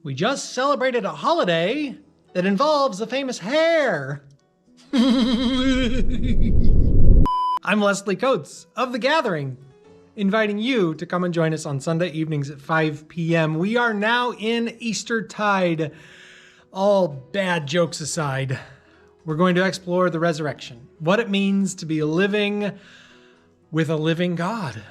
We just celebrated a holiday that involves a famous hare. I'm Leslie Coates of The Gathering, inviting you to come and join us on Sunday evenings at 5 p.m. We are now in Eastertide. All bad jokes aside, we're going to explore the resurrection, what it means to be living with a living God.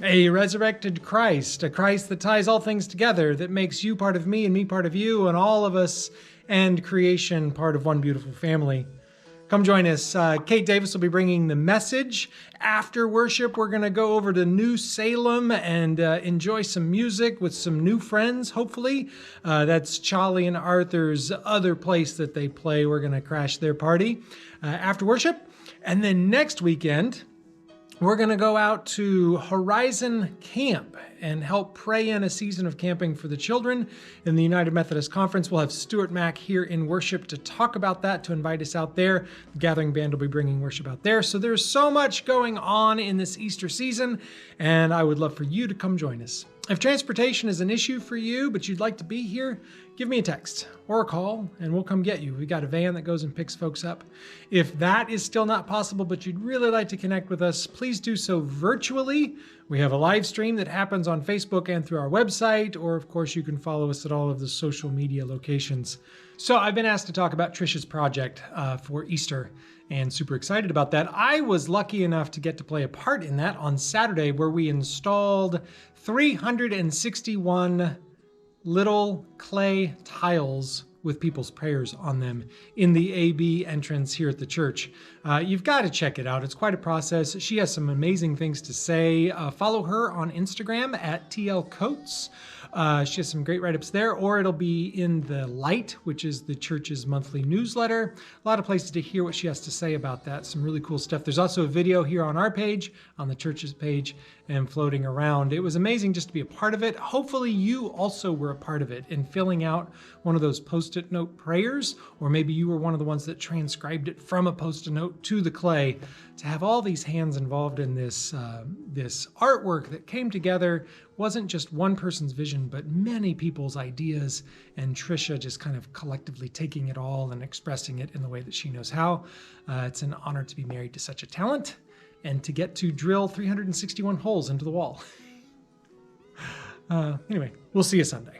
A resurrected Christ, a Christ that ties all things together, that makes you part of me and me part of you, and all of us and creation part of one beautiful family. Come join us. Kate Davis will be bringing the message. After worship, we're going to go over to New Salem and enjoy some music with some new friends, hopefully. That's Charlie and Arthur's other place that they play. We're going to crash their party after worship. And then next weekend, we're going to go out to Horizon Camp and help pray in a season of camping for the children in the United Methodist Conference. We'll have Stuart Mack here in worship to talk about that, to invite us out there. The Gathering Band will be bringing worship out there. So there's so much going on in this Easter season, and I would love for you to come join us. If transportation is an issue for you, but you'd like to be here, give me a text or a call and we'll come get you. We got a van that goes and picks folks up. If that is still not possible, but you'd really like to connect with us, please do so virtually. We have a live stream that happens on Facebook and through our website, or of course you can follow us at all of the social media locations. So I've been asked to talk about Trisha's project for Easter, and super excited about that. I was lucky enough to get to play a part in that on Saturday, where we installed 361 little clay tiles with people's prayers on them in the AB entrance here at the church. You've got to check it out. It's quite a process. She has some amazing things to say. Follow her on Instagram at TL Coates. She has some great write-ups there, or it'll be in the Light, which is the church's monthly newsletter. A lot of places to hear what she has to say about that. Some really cool stuff. There's also a video here on our page, on the church's page, and floating around. It was amazing just to be a part of it. Hopefully you also were a part of it in filling out one of those Post-it note prayers, or maybe you were one of the ones that transcribed it from a Post-it note to the clay. To have all these hands involved in this artwork that came together wasn't just one person's vision, but many people's ideas, and Trisha just kind of collectively taking it all and expressing it in the way that she knows how. It's an honor to be married to such a talent and to get to drill 361 holes into the wall. Anyway, we'll see you Sunday.